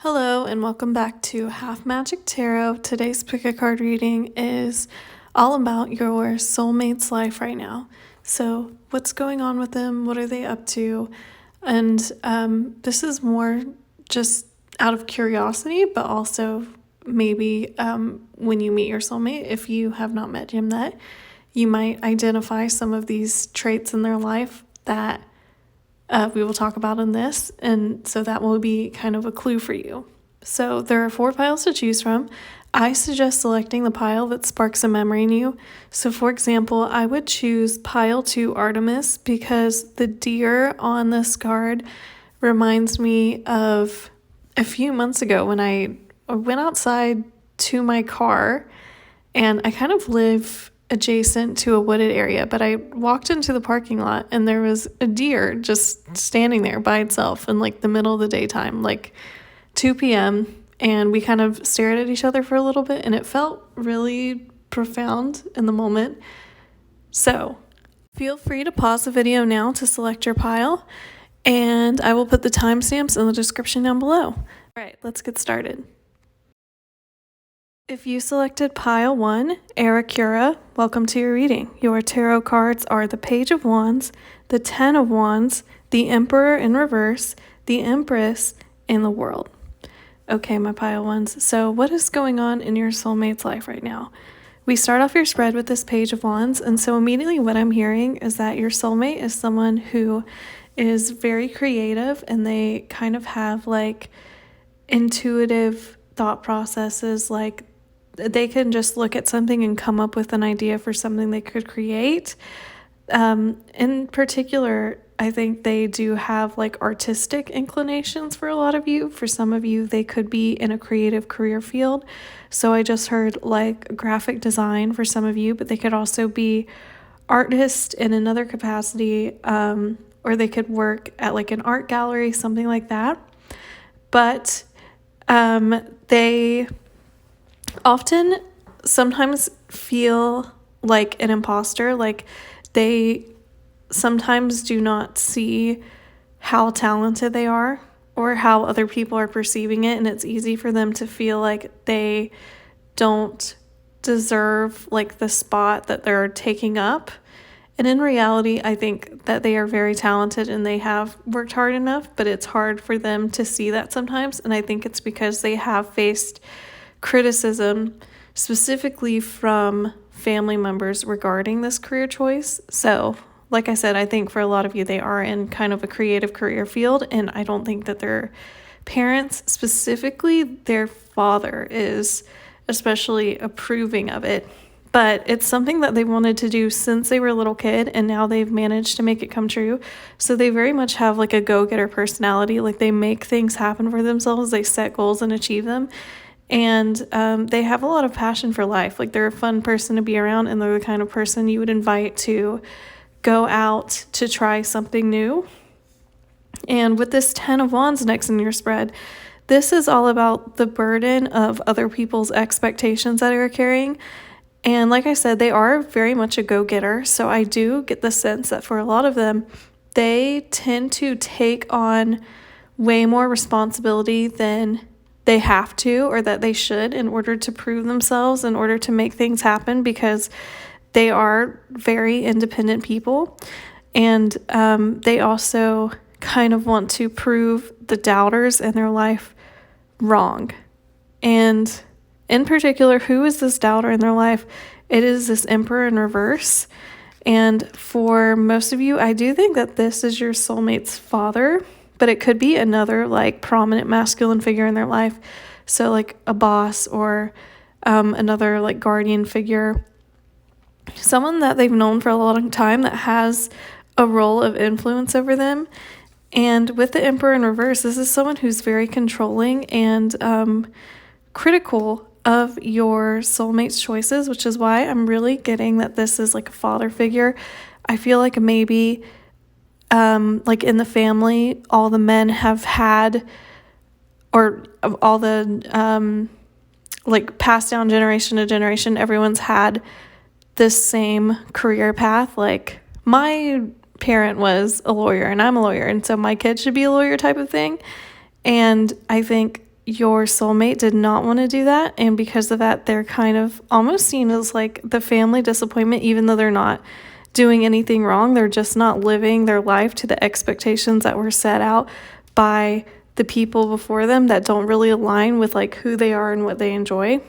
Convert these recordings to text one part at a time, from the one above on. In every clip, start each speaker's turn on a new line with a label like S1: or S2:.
S1: Hello and welcome back to Half Magic Tarot. Today's pick a card reading is all about your soulmate's life right now. So what's going on with them? What are they up to? And this is more just out of curiosity, but also maybe when you meet your soulmate, if you have not met him yet, you might identify some of these traits in their life that we will talk about in this, and so that will be kind of a clue for you. So there are 4 piles to choose from. I suggest selecting the pile that sparks a memory in you. So for example, I would choose pile 2 Artemis because the deer on this card reminds me of a few months ago when I went outside to my car, and I kind of live adjacent to a wooded area, but I walked into the parking lot and there was a deer just standing there by itself in like the middle of the daytime, like 2 p.m. And we kind of stared at each other for a little bit, and it felt really profound in the moment. So feel free to pause the video now to select your pile, and I will put the timestamps in the description down below. All right, let's get started. If you selected pile 1, Arakura, welcome to your reading. Your tarot cards are the Page of Wands, the 10 of Wands, the Emperor in reverse, the Empress, and the World. Okay, my pile 1s. So what is going on in your soulmate's life right now? We start off your spread with this Page of Wands, and so immediately what I'm hearing is that your soulmate is someone who is very creative, and they kind of have like intuitive thought processes, like they can just look at something and come up with an idea for something they could create. In particular, I think they do have like artistic inclinations for a lot of you. For some of you, they could be in a creative career field. So I just heard like graphic design for some of you, but they could also be artists in another capacity, or they could work at like an art gallery, something like that. But they often sometimes feel like an imposter, like they sometimes do not see how talented they are or how other people are perceiving it, and it's easy for them to feel like they don't deserve like the spot that they're taking up. And in reality, I think that they are very talented and they have worked hard enough, but it's hard for them to see that sometimes, and I think it's because they have faced criticism specifically from family members regarding this career choice. So like I said, I think for a lot of you, they are in kind of a creative career field, and I don't think that their parents, specifically their father, is especially approving of it. But it's something that they wanted to do since they were a little kid, and now they've managed to make it come true. So they very much have like a go-getter personality. Like they make things happen for themselves, they set goals and achieve them. And they have a lot of passion for life. Like they're a fun person to be around, and they're the kind of person you would invite to go out to try something new. And with this 10 of Wands next in your spread, this is all about the burden of other people's expectations that they're carrying. And like I said, they are very much a go-getter. So I do get the sense that for a lot of them, they tend to take on way more responsibility than they have to or that they should in order to prove themselves, in order to make things happen, because they are very independent people. And they also kind of want to prove the doubters in their life wrong. And in particular, who is this doubter in their life? It is this Emperor in reverse. And for most of you, I do think that this is your soulmate's father, but it could be another like prominent masculine figure in their life. So like a boss or another like guardian figure, someone that they've known for a long time that has a role of influence over them. And with the Emperor in reverse, this is someone who's very controlling and critical of your soulmate's choices, which is why I'm really getting that this is like a father figure. I feel like maybe like in the family, all the men have had, or all the like passed down generation to generation, everyone's had this same career path. Like my parent was a lawyer and I'm a lawyer, and so my kid should be a lawyer type of thing. And I think your soulmate did not want to do that, and because of that, they're kind of almost seen as like the family disappointment, even though they're not doing anything wrong. They're just not living their life to the expectations that were set out by the people before them that don't really align with like who they are and what they enjoy.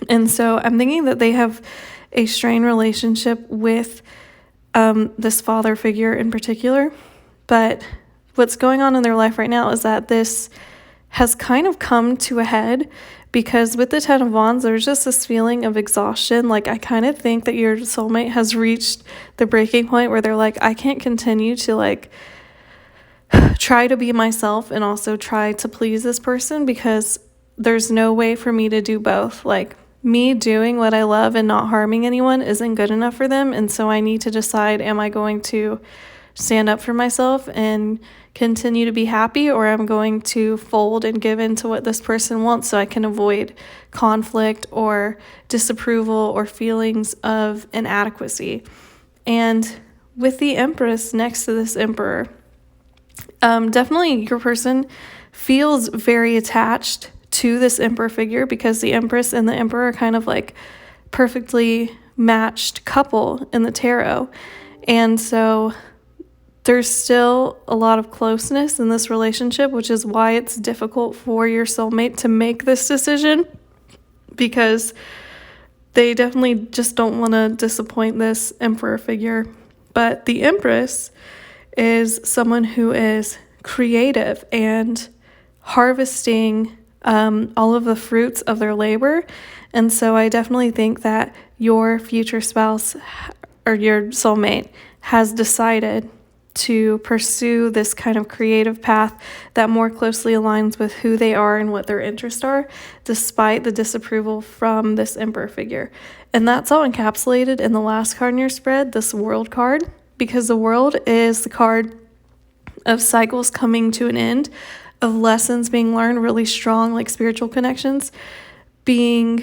S1: And so I'm thinking that they have a strained relationship with this father figure in particular. But what's going on in their life right now is that this has kind of come to a head, because with the Ten of Wands, there's just this feeling of exhaustion. Like, I kind of think that your soulmate has reached the breaking point where they're like, I can't continue to like try to be myself and also try to please this person, because there's no way for me to do both. Like, me doing what I love and not harming anyone isn't good enough for them. And so I need to decide, am I going to stand up for myself and continue to be happy, or I'm going to fold and give in to what this person wants so I can avoid conflict or disapproval or feelings of inadequacy. And with the Empress next to this Emperor, definitely your person feels very attached to this Emperor figure, because the Empress and the Emperor are kind of like perfectly matched couple in the tarot. And so there's still a lot of closeness in this relationship, which is why it's difficult for your soulmate to make this decision, because they definitely just don't want to disappoint this Emperor figure. But the Empress is someone who is creative and harvesting all of the fruits of their labor. And so I definitely think that your future spouse or your soulmate has decided to pursue this kind of creative path that more closely aligns with who they are and what their interests are, despite the disapproval from this Emperor figure. And that's all encapsulated in the last card in your spread, this World card, because the World is the card of cycles coming to an end, of lessons being learned, really strong, like spiritual connections being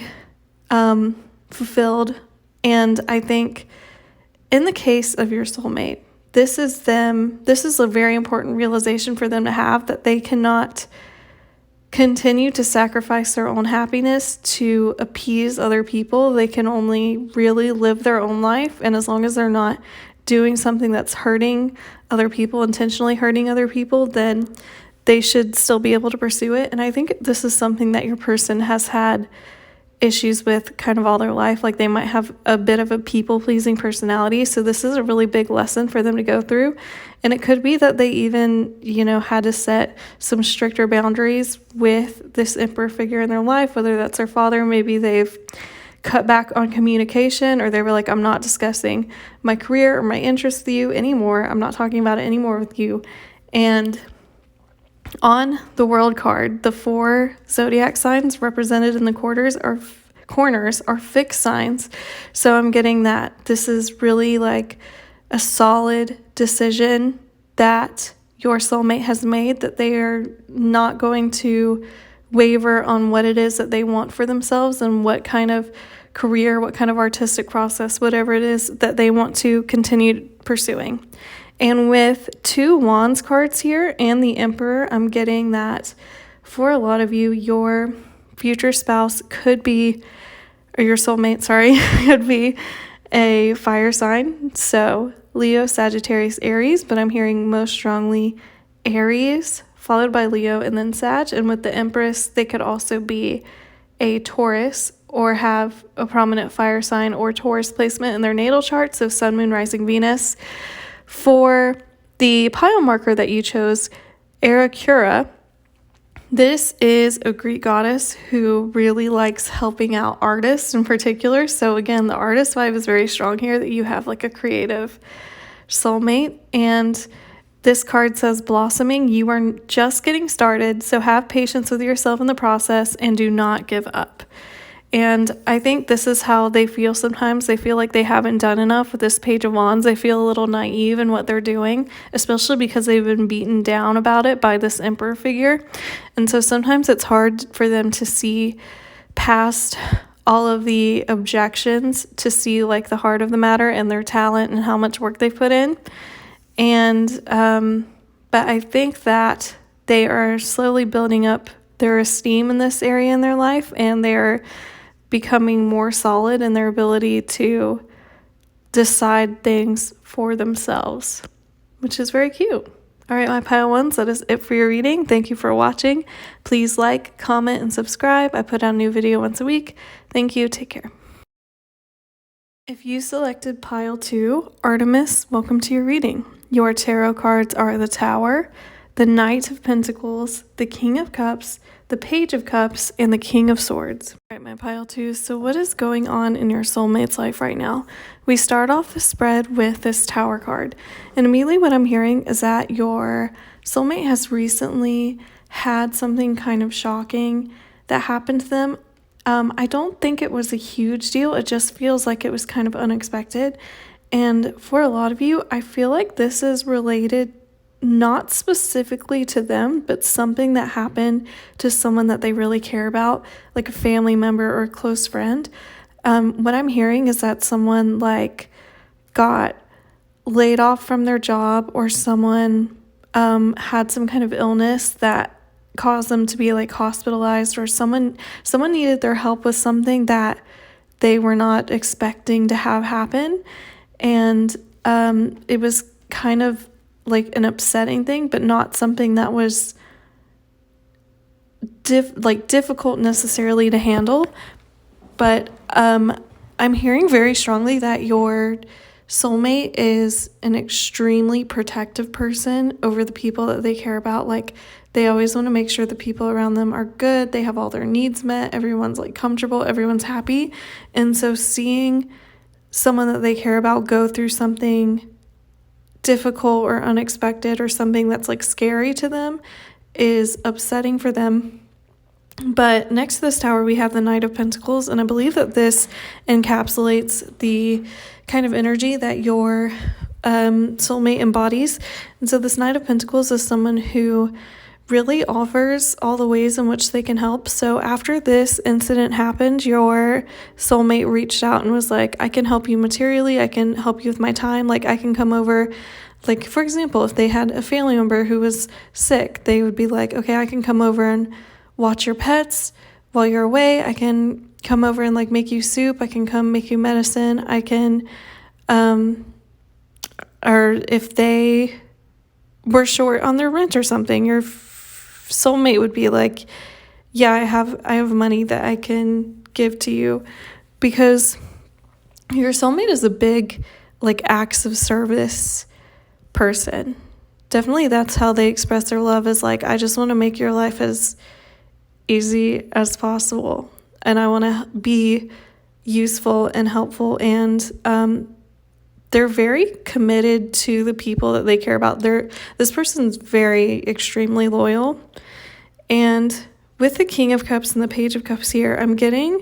S1: fulfilled. And I think in the case of your soulmate, this is a very important realization for them to have, that they cannot continue to sacrifice their own happiness to appease other people. They can only really live their own life. And as long as they're not doing something that's hurting other people, intentionally hurting other people, then they should still be able to pursue it. And I think this is something that your person has had issues with kind of all their life. Like, they might have a bit of a people-pleasing personality, so this is a really big lesson for them to go through. And it could be that they even, had to set some stricter boundaries with this Emperor figure in their life, whether that's their father. Maybe they've cut back on communication, or they were like, I'm not discussing my career or my interests with you anymore. I'm not talking about it anymore with you. And on the World card, the 4 zodiac signs represented in the corners are fixed signs. So I'm getting that this is really like a solid decision that your soulmate has made, that they are not going to waver on what it is that they want for themselves and what kind of career, what kind of artistic process, whatever it is that they want to continue pursuing. And with 2 Wands cards here and the Emperor, I'm getting that for a lot of you, your future spouse could be, or your soulmate, could be a fire sign. So Leo, Sagittarius, Aries, but I'm hearing most strongly Aries, followed by Leo, and then Sag. And with the Empress, they could also be a Taurus or have a prominent fire sign or Taurus placement in their natal chart. So Sun, Moon, Rising, Venus. For the pile marker that you chose, Aracura, this is a Greek goddess who really likes helping out artists in particular. So again, the artist vibe is very strong here, that you have like a creative soulmate. And this card says, blossoming, you are just getting started, so have patience with yourself in the process and do not give up. And I think this is how they feel sometimes. They feel like they haven't done enough with this Page of Wands. They feel a little naive in what they're doing, especially because they've been beaten down about it by this Emperor figure. And so sometimes it's hard for them to see past all of the objections, to see like the heart of the matter and their talent and how much work they've put in. And but I think that they are slowly building up their esteem in this area in their life, and they're becoming more solid in their ability to decide things for themselves, which is very cute. All right, my pile ones, that is it for your reading. Thank you for watching. Please like, comment, and subscribe. I put out a new video once a week. Thank you. Take care. If you selected pile 2, Artemis, welcome to your reading. Your tarot cards are the Tower, the Knight of Pentacles, the King of Cups, the Page of Cups, and the King of Swords. All right, my pile 2. So what is going on in your soulmate's life right now? We start off the spread with this Tower card. And immediately what I'm hearing is that your soulmate has recently had something kind of shocking that happened to them. I don't think it was a huge deal. It just feels like it was kind of unexpected. And for a lot of you, I feel like this is related not specifically to them, but something that happened to someone that they really care about, like a family member or a close friend. What I'm hearing is that someone like got laid off from their job, or someone had some kind of illness that caused them to be like hospitalized, or someone needed their help with something that they were not expecting to have happen. And it was kind of like an upsetting thing, but not something that was difficult necessarily to handle. But I'm hearing very strongly that your soulmate is an extremely protective person over the people that they care about. Like, they always want to make sure the people around them are good, they have all their needs met, everyone's like comfortable, everyone's happy. And so seeing someone that they care about go through something difficult or unexpected, or something that's like scary to them, is upsetting for them. But next to this Tower, we have the Knight of Pentacles, and I believe that this encapsulates the kind of energy that your soulmate embodies. And so this Knight of Pentacles is someone who really offers all the ways in which they can help. So after this incident happened, your soulmate reached out and was like, I can help you materially, I can help you with my time, like I can come over. Like, for example, if they had a family member who was sick, they would be like, okay, I can come over and watch your pets while you're away, I can come over and like make you soup, I can come make you medicine, I can or if they were short on their rent or something, your soulmate would be like, yeah, I have money that I can give to you. Because your soulmate is a big like acts of service person. Definitely that's how they express their love, is like, I just want to make your life as easy as possible, and I want to be useful and helpful. And they're very committed to the people that they care about. This person's very extremely loyal. And with the King of Cups and the Page of Cups here, I'm getting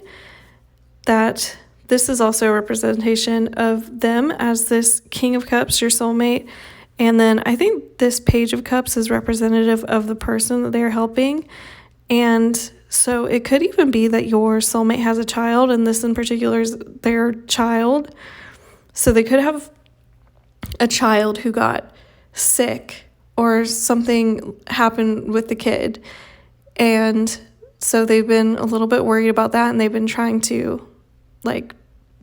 S1: that this is also a representation of them as this King of Cups, your soulmate. And then I think this Page of Cups is representative of the person that they're helping. And so it could even be that your soulmate has a child, and this in particular is their child. So they could have a child who got sick, or something happened with the kid. And so they've been a little bit worried about that, and they've been trying to like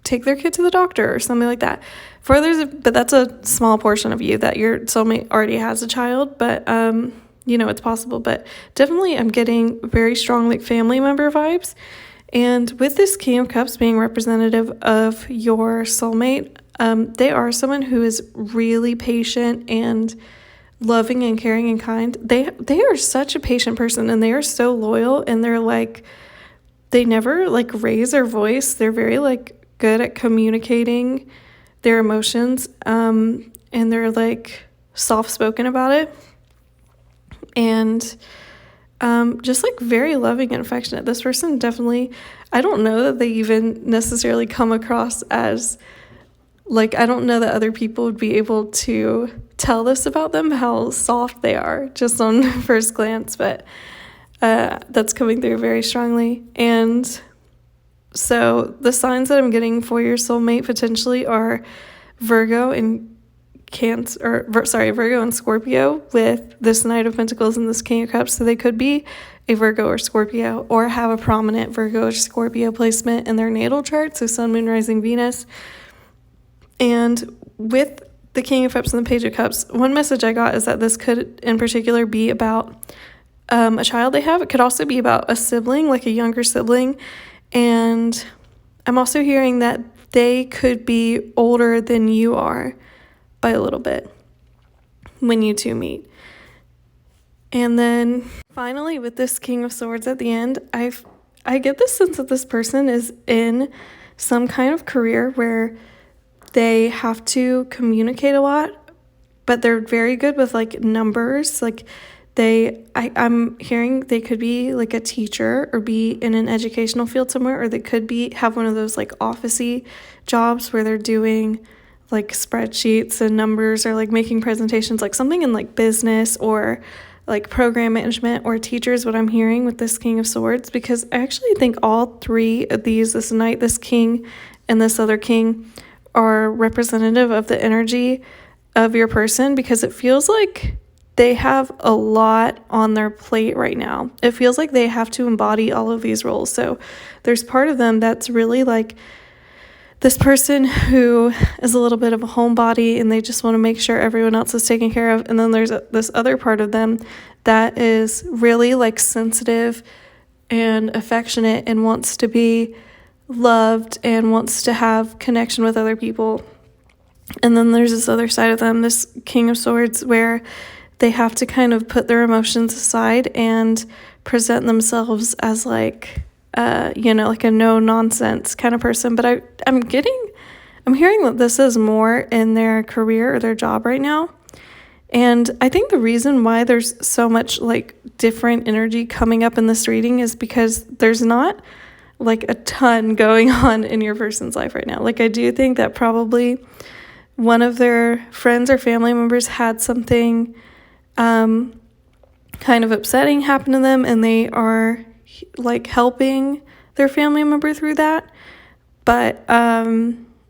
S1: take their kid to the doctor or something like that. For others, but that's a small portion of you, that your soulmate already has a child, but it's possible. But definitely I'm getting very strong like family member vibes. And with this King of Cups being representative of your soulmate, they are someone who is really patient and loving and caring and kind. They are such a patient person, and they are so loyal, and they're like, they never like raise their voice. They're very like good at communicating their emotions, and they're like soft-spoken about it, and just like very loving and affectionate. This person definitely, I don't know that they even necessarily come across as like, I don't know that other people would be able to tell this about them, how soft they are just on first glance, but that's coming through very strongly. And so the signs that I'm getting for your soulmate potentially are Virgo and Virgo and Scorpio, with this Knight of Pentacles and this King of Cups. So they could be a Virgo or Scorpio, or have a prominent Virgo or Scorpio placement in their natal chart, so Sun, Moon, Rising, Venus. And with the King of Cups and the Page of Cups, one message I got is that this could in particular be about a child they have. It could also be about a sibling, like a younger sibling. And I'm also hearing that they could be older than you are by a little bit when you two meet. And then finally, with this King of Swords at the end, I get the sense that this person is in some kind of career where they have to communicate a lot, but they're very good with like numbers. Like I'm hearing they could be like a teacher or be in an educational field somewhere, or they could have one of those like office-y jobs where they're doing like spreadsheets and numbers, or like making presentations, like something in like business or like program management, or teachers, what I'm hearing with this King of Swords, because I actually think all three of these, this knight, this king, and this other king, are representative of the energy of your person, because it feels like they have a lot on their plate right now. It feels like they have to embody all of these roles. So there's part of them that's really like this person who is a little bit of a homebody and they just want to make sure everyone else is taken care of. And then there's this other part of them that is really like sensitive and affectionate and wants to be loved and wants to have connection with other people. And then there's this other side of them, this King of Swords, where they have to kind of put their emotions aside and present themselves as like like a no nonsense kind of person. But I'm hearing that this is more in their career or their job right now. And I think the reason why there's so much like different energy coming up in this reading is because there's not like a ton going on in your person's life right now. Like I do think that probably one of their friends or family members had something kind of upsetting happen to them, and they are like helping their family member through that. But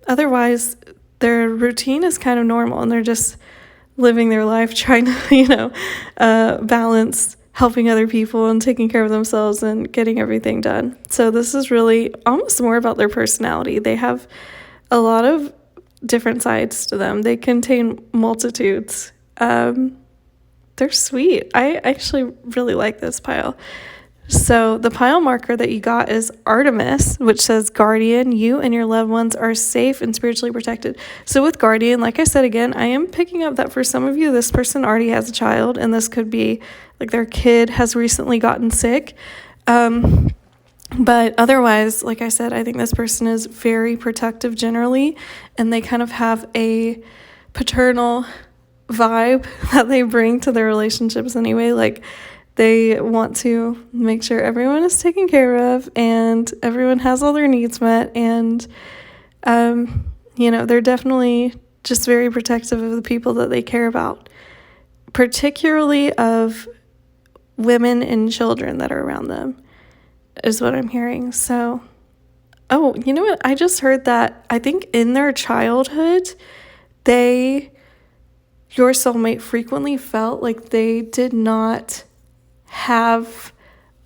S1: otherwise their routine is kind of normal, and they're just living their life trying to balance helping other people and taking care of themselves and getting everything done. So this is really almost more about their personality. They have a lot of different sides to them. They contain multitudes. They're sweet. I actually really like this pile. So the pile marker that you got is Artemis, which says Guardian. You and your loved ones are safe and spiritually protected. So with Guardian, like I said again, I am picking up that for some of you, this person already has a child, and this could be like their kid has recently gotten sick. But otherwise, like I said, I think this person is very protective generally, and they kind of have a paternal vibe that they bring to their relationships anyway. Like they want to make sure everyone is taken care of and everyone has all their needs met, and they're definitely just very protective of the people that they care about, particularly of women and children that are around them, is what I'm hearing. So you know what, I just heard that I think in their childhood your soulmate frequently felt like they did not have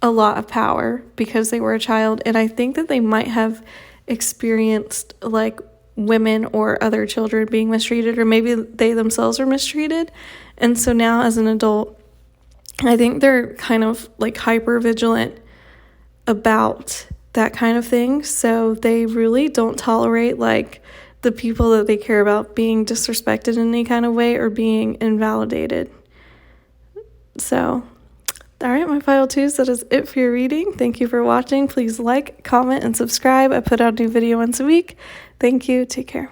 S1: a lot of power because they were a child, and I think that they might have experienced like women or other children being mistreated, or maybe they themselves were mistreated. And so now as an adult, I think they're kind of like hyper vigilant about that kind of thing. So they really don't tolerate like the people that they care about being disrespected in any kind of way or being invalidated. So, all right, my pile twos, that is it for your reading. Thank you for watching. Please like, comment, and subscribe. I put out a new video once a week. Thank you. Take care.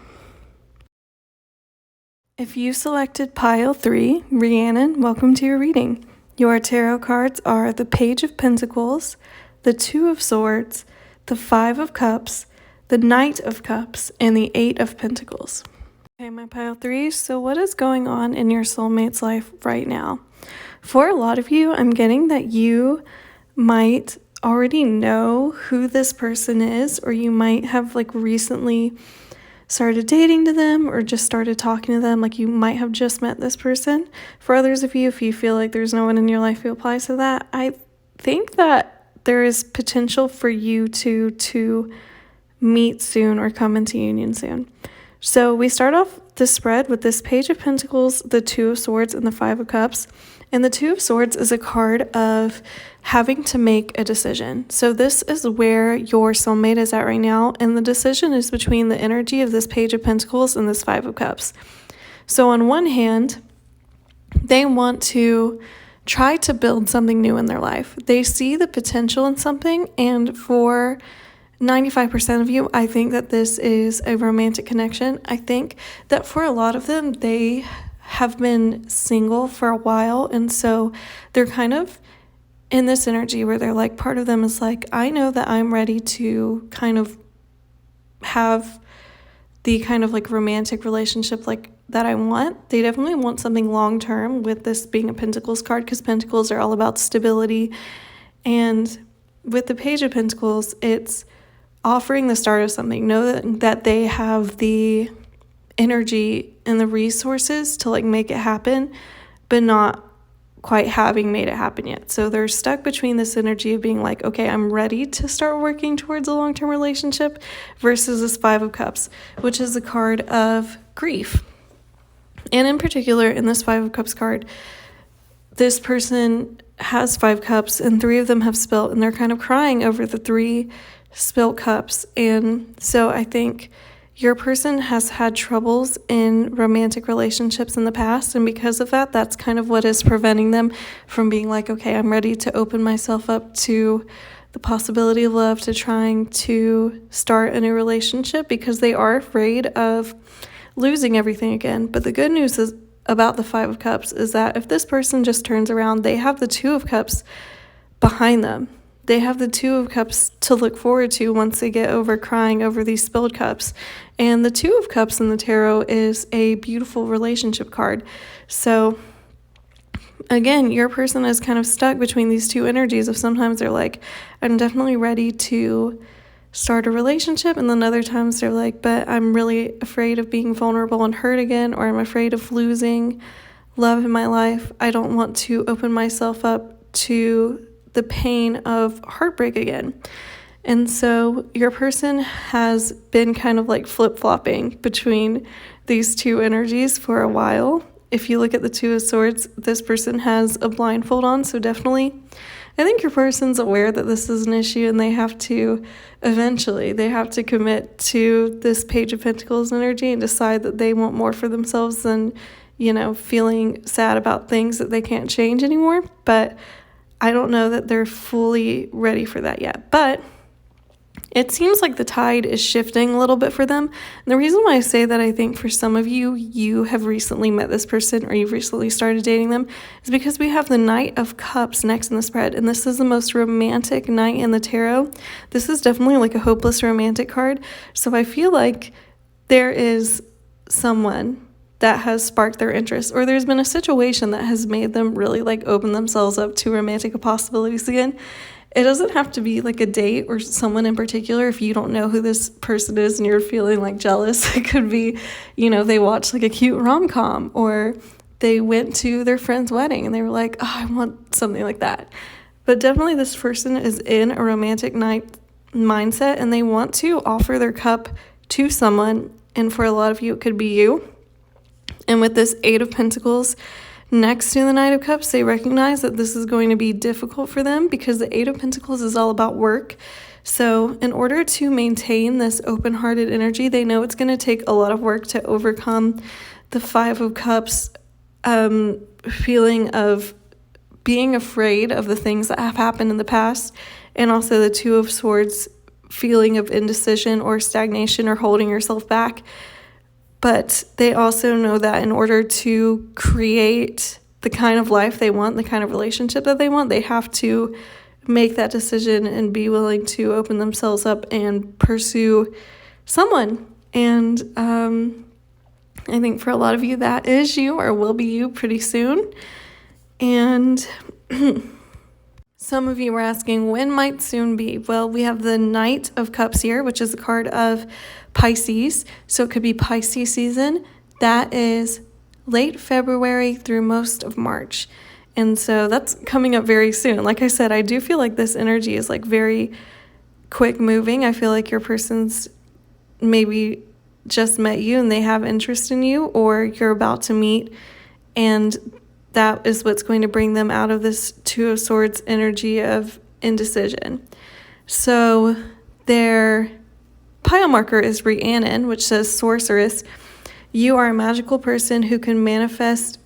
S1: If you selected pile 3, Rhiannon, welcome to your reading. Your tarot cards are the Page of Pentacles, the Two of Swords, the Five of Cups, the Knight of Cups, and the Eight of Pentacles. Okay, my pile 3, so what is going on in your soulmate's life right now? For a lot of you, I'm getting that you might already know who this person is, or you might have like recently started dating to them or just started talking to them, like you might have just met this person. For others of you, if you feel like there's no one in your life who applies to that, I think that there is potential for you two to meet soon or come into union soon. So we start off the spread with this Page of Pentacles, the Two of Swords, and the Five of Cups. And the Two of Swords is a card of having to make a decision. So this is where your soulmate is at right now, and the decision is between the energy of this Page of Pentacles and this Five of Cups. So on one hand, they want to try to build something new in their life. They see the potential in something, and for 95% of you, I think that this is a romantic connection. I think that for a lot of them, they have been single for a while, and so they're kind of in this energy where they're like, part of them is like, I know that I'm ready to kind of have the kind of like romantic relationship like that I want. They definitely want something long term, with this being a Pentacles card, because Pentacles are all about stability. And with the Page of Pentacles, it's offering the start of something. Know that they have the energy and the resources to like make it happen, but not quite having made it happen yet. So they're stuck between this energy of being like, okay, I'm ready to start working towards a long-term relationship, versus this Five of Cups, which is a card of grief. And in particular, in this Five of Cups card, this person has 5 cups and 3 of them have spilt, and they're kind of crying over the 3 spilt cups. And so I think your person has had troubles in romantic relationships in the past, and because of that, that's kind of what is preventing them from being like, okay, I'm ready to open myself up to the possibility of love, to trying to start a new relationship, because they are afraid of losing everything again. But the good news is about the Five of Cups is that if this person just turns around, they have the Two of Cups behind them. They have the Two of Cups to look forward to once they get over crying over these spilled cups. And the Two of Cups in the tarot is a beautiful relationship card. So again, your person is kind of stuck between these two energies of sometimes they're like, I'm definitely ready to start a relationship, and then other times they're like, but I'm really afraid of being vulnerable and hurt again, or I'm afraid of losing love in my life. I don't want to open myself up to the pain of heartbreak again. And so your person has been kind of like flip-flopping between these two energies for a while. If you look at the Two of Swords, this person has a blindfold on, so definitely I think your person's aware that this is an issue, and they have to commit to this Page of Pentacles energy and decide that they want more for themselves than, feeling sad about things that they can't change anymore. But I don't know that they're fully ready for that yet. But it seems like the tide is shifting a little bit for them. And the reason why I say that, I think for some of you, you have recently met this person or you've recently started dating them, is because we have the Knight of Cups next in the spread. And this is the most romantic knight in the tarot. This is definitely like a hopeless romantic card. So I feel like there is someone that has sparked their interest, or there's been a situation that has made them really like open themselves up to romantic possibilities again. It doesn't have to be like a date or someone in particular. If you don't know who this person is and you're feeling like jealous, it could be, they watched like a cute rom-com, or they went to their friend's wedding and they were like, oh, I want something like that. But definitely this person is in a romantic night mindset, and they want to offer their cup to someone. And for a lot of you, it could be you. And with this Eight of Pentacles next to the Knight of Cups, they recognize that this is going to be difficult for them, because the Eight of Pentacles is all about work. So in order to maintain this open-hearted energy, they know it's going to take a lot of work to overcome the Five of Cups feeling of being afraid of the things that have happened in the past, and also the Two of Swords feeling of indecision or stagnation or holding yourself back. But they also know that in order to create the kind of life they want, the kind of relationship that they want, they have to make that decision and be willing to open themselves up and pursue someone. And I think for a lot of you, that is you or will be you pretty soon. And some of you were asking, when might soon be? Well, we have the Knight of Cups here, which is a card of Pisces. So it could be Pisces season. That is late February through most of March. And so that's coming up very soon. Like I said, I do feel like this energy is like very quick moving. I feel like your person's maybe just met you and they have interest in you, or you're about to meet, and that is what's going to bring them out of this Two of Swords energy of indecision. So their pile marker is Rhiannon, which says Sorceress. You are a magical person who can manifest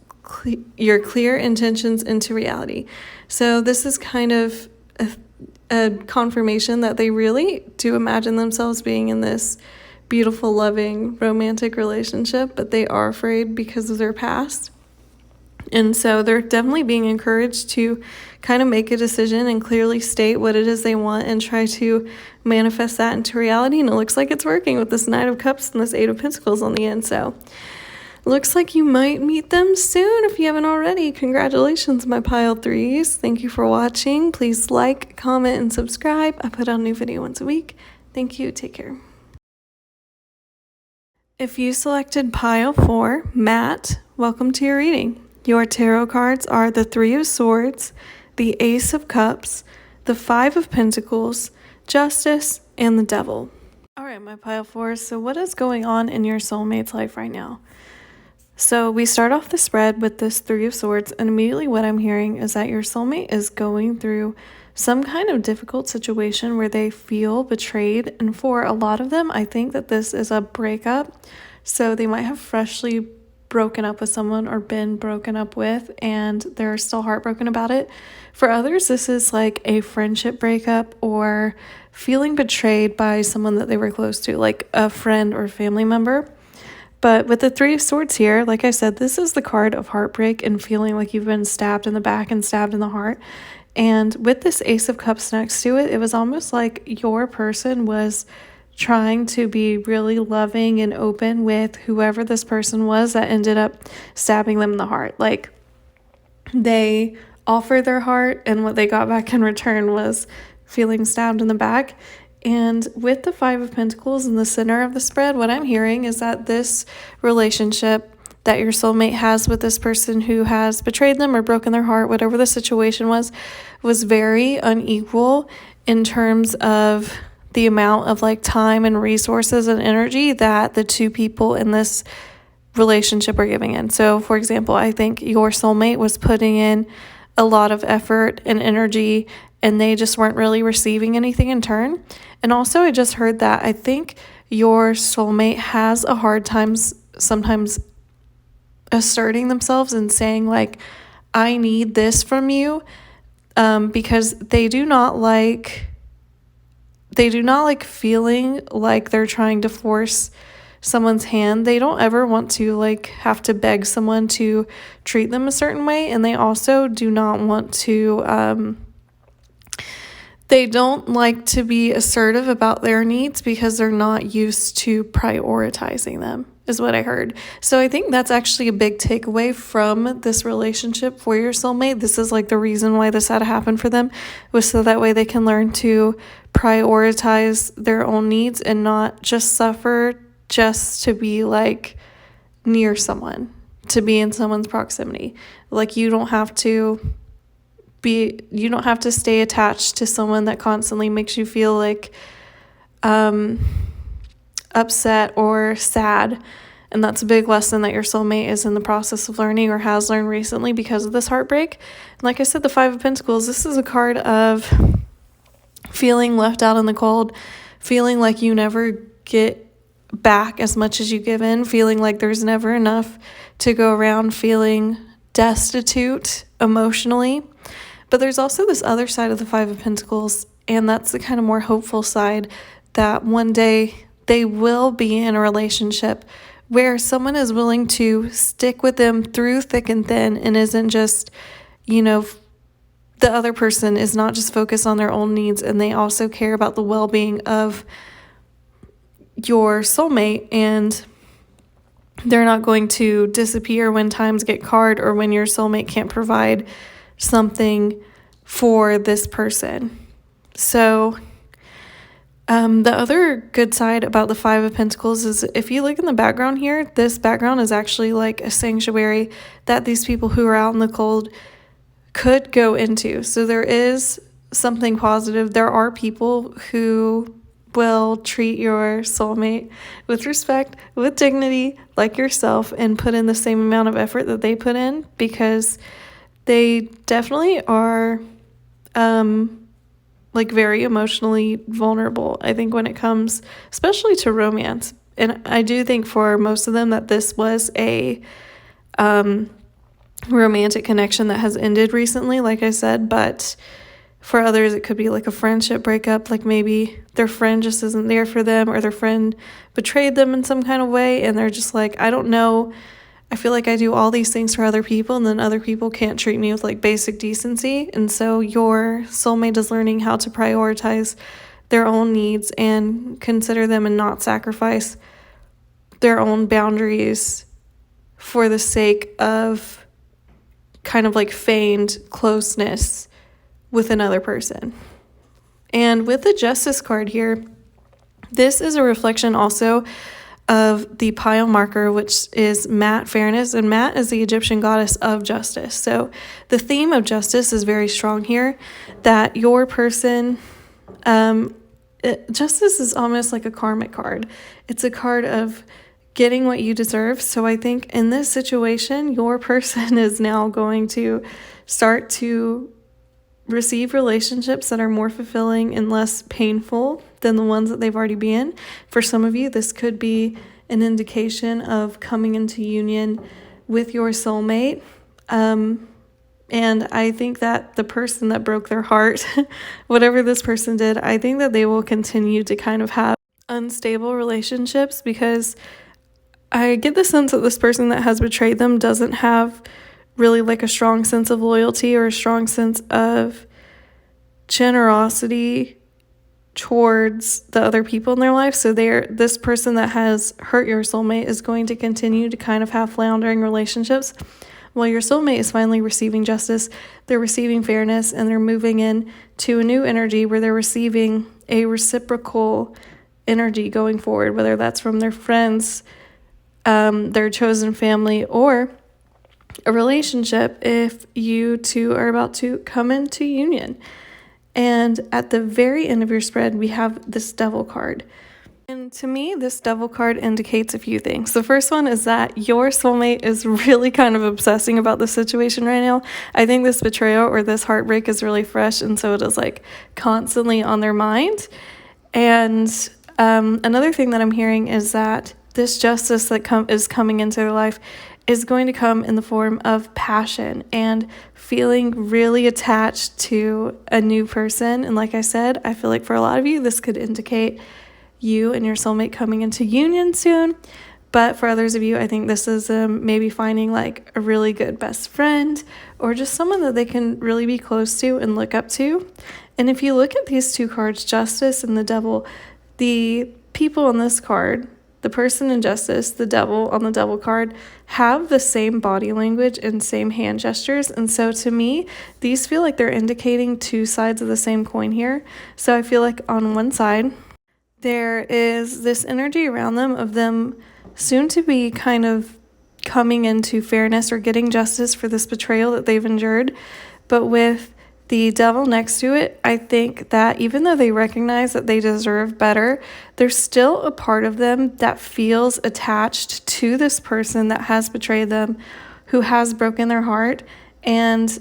S1: your clear intentions into reality. So this is kind of a confirmation that they really do imagine themselves being in this beautiful, loving, romantic relationship, but they are afraid because of their past. And so they're definitely being encouraged to kind of make a decision and clearly state what it is they want and try to manifest that into reality. And it looks like it's working with this Knight of Cups and this Eight of Pentacles on the end. So looks like you might meet them soon if you haven't already. Congratulations, my pile threes. Thank you for watching. Please like, comment, and subscribe. I put out a new video once a week. Thank you. Take care. If you selected pile 4, Matt, welcome to your reading. Your tarot cards are the Three of Swords, the Ace of Cups, the Five of Pentacles, Justice, and the Devil. All right, my pile 4s. So what is going on in your soulmate's life right now? So we start off the spread with this Three of Swords, and immediately what I'm hearing is that your soulmate is going through some kind of difficult situation where they feel betrayed. And for a lot of them, I think that this is a breakup. So they might have freshly broken up with someone or been broken up with, and they're still heartbroken about it. For others, this is like a friendship breakup or feeling betrayed by someone that they were close to, like a friend or family member. But with the Three of Swords here, like I said, this is the card of heartbreak and feeling like you've been stabbed in the back and stabbed in the heart. And with this Ace of Cups next to it, it was almost like your person was trying to be really loving and open with whoever this person was that ended up stabbing them in the heart. Like, they offered their heart, and what they got back in return was feeling stabbed in the back. And with the Five of Pentacles in the center of the spread, what I'm hearing is that this relationship that your soulmate has with this person who has betrayed them or broken their heart, whatever the situation was very unequal in terms of the amount of like time and resources and energy that the two people in this relationship are giving in. So for example, I think your soulmate was putting in a lot of effort and energy, and they just weren't really receiving anything in turn. And also I just heard that I think your soulmate has a hard time sometimes asserting themselves and saying like, I need this from you, because they do not like feeling like they're trying to force someone's hand. They don't ever want to like have to beg someone to treat them a certain way, and they also do not want to they don't like to be assertive about their needs because they're not used to prioritizing them, is what I heard. So I think that's actually a big takeaway from this relationship for your soulmate. This is like the reason why this had to happen for them, was so that way they can learn to prioritize their own needs and not just suffer just to be like near someone, to be in someone's proximity. Like you don't have to stay attached to someone that constantly makes you feel like upset or sad. And that's a big lesson that your soulmate is in the process of learning or has learned recently because of this heartbreak. And like I said, the Five of Pentacles, this is a card of feeling left out in the cold, feeling like you never get back as much as you give in, feeling like there's never enough to go around, feeling destitute emotionally. But there's also this other side of the Five of Pentacles, and that's the kind of more hopeful side, that one day they will be in a relationship where someone is willing to stick with them through thick and thin and isn't just, the other person is not just focused on their own needs, and they also care about the well-being of your soulmate, and they're not going to disappear when times get hard or when your soulmate can't provide something for this person. So the other good side about the Five of Pentacles is if you look in the background here, this background is actually like a sanctuary that these people who are out in the cold could go into. So there is something positive. There are people who will treat your soulmate with respect, with dignity, like yourself, and put in the same amount of effort that they put in, because they definitely are like very emotionally vulnerable, I think, when it comes especially to romance. And I do think for most of them that this was a romantic connection that has ended recently, like I said, but for others it could be like a friendship breakup, like maybe their friend just isn't there for them, or their friend betrayed them in some kind of way, and they're just like, I don't know, I feel like I do all these things for other people, and then other people can't treat me with like basic decency. And so your soulmate is learning how to prioritize their own needs and consider them, and not sacrifice their own boundaries for the sake of kind of like feigned closeness with another person. And with the Justice card here, this is a reflection also of the pile marker, which is Mat, fairness, and Mat is the Egyptian goddess of justice. So the theme of justice is very strong here, that your person, justice is almost like a karmic card. It's a card of getting what you deserve. So I think in this situation, your person is now going to start to receive relationships that are more fulfilling and less painful than the ones that they've already been. For some of you, this could be an indication of coming into union with your soulmate. And I think that the person that broke their heart, whatever this person did, I think that they will continue to kind of have unstable relationships, because I get the sense that this person that has betrayed them doesn't have really like a strong sense of loyalty or a strong sense of generosity towards the other people in their life. So this person that has hurt your soulmate is going to continue to kind of have floundering relationships, while your soulmate is finally receiving justice. They're receiving fairness, and they're moving in to a new energy where they're receiving a reciprocal energy going forward, whether that's from their friends, their chosen family, or a relationship if you two are about to come into union. And at the very end of your spread, we have this Devil card. And to me, this Devil card indicates a few things. The first one is that your soulmate is really kind of obsessing about the situation right now. I think this betrayal or this heartbreak is really fresh, and so it is like constantly on their mind. And another thing that I'm hearing is that this justice that is coming into their life is going to come in the form of passion and feeling really attached to a new person. And like I said, I feel like for a lot of you, this could indicate you and your soulmate coming into union soon. But for others of you, I think this is maybe finding like a really good best friend, or just someone that they can really be close to and look up to. And if you look at these two cards, Justice and the Devil, the people on this card, the person in Justice, the Devil on the Devil card, have the same body language and same hand gestures. And so to me, these feel like they're indicating two sides of the same coin here. So I feel like on one side, there is this energy around them of them soon to be kind of coming into fairness or getting justice for this betrayal that they've endured. But with the Devil next to it, I think that even though they recognize that they deserve better, there's still a part of them that feels attached to this person that has betrayed them, who has broken their heart. And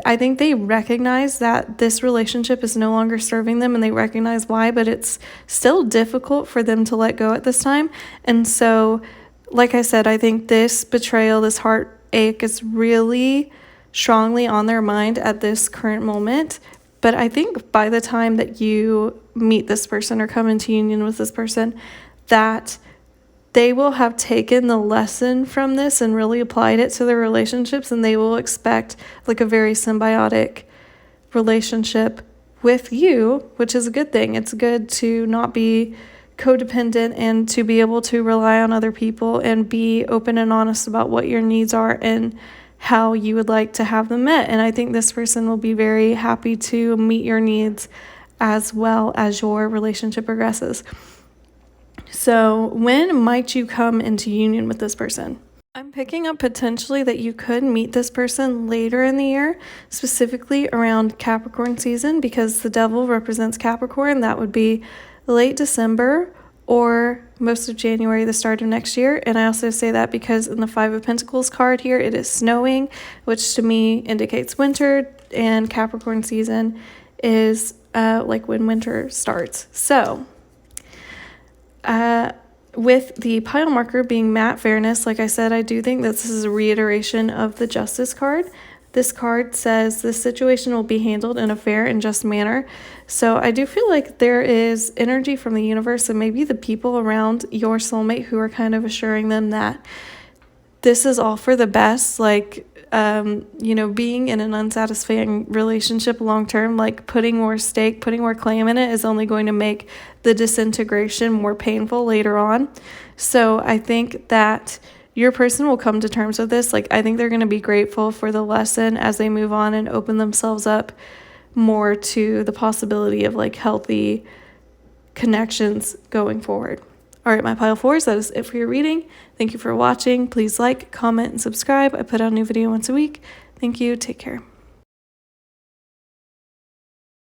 S1: I think they recognize that this relationship is no longer serving them, and they recognize why, but it's still difficult for them to let go at this time. And so, like I said, I think this betrayal, this heartache is really strongly on their mind at this current moment. But I think by the time that you meet this person or come into union with this person, that they will have taken the lesson from this and really applied it to their relationships, and they will expect like a very symbiotic relationship with you, which is a good thing. It's good to not be codependent and to be able to rely on other people and be open and honest about what your needs are and how you would like to have them met. And I think this person will be very happy to meet your needs as well as your relationship progresses. So when might you come into union with this person? I'm picking up potentially that you could meet this person later in the year, specifically around Capricorn season, because the devil represents Capricorn. That would be late December or most of January, the start of next year. And I also say that because in the Five of Pentacles card here, it is snowing, which to me indicates winter, and Capricorn season is like when winter starts. So, with the pile marker being matte fairness, like I said, I do think that this is a reiteration of the Justice card. This card says this situation will be handled in a fair and just manner. So I do feel like there is energy from the universe and maybe the people around your soulmate who are kind of assuring them that this is all for the best. Like, being in an unsatisfying relationship long term, like putting more stake, putting more claim in it is only going to make the disintegration more painful later on. So I think that your person will come to terms with this. Like, I think they're going to be grateful for the lesson as they move on and open themselves up more to the possibility of like healthy connections going forward. All right, my pile fours, that is it for your reading. Thank you for watching. Please like, comment, and subscribe. I put out a new video once a week. Thank you. Take care.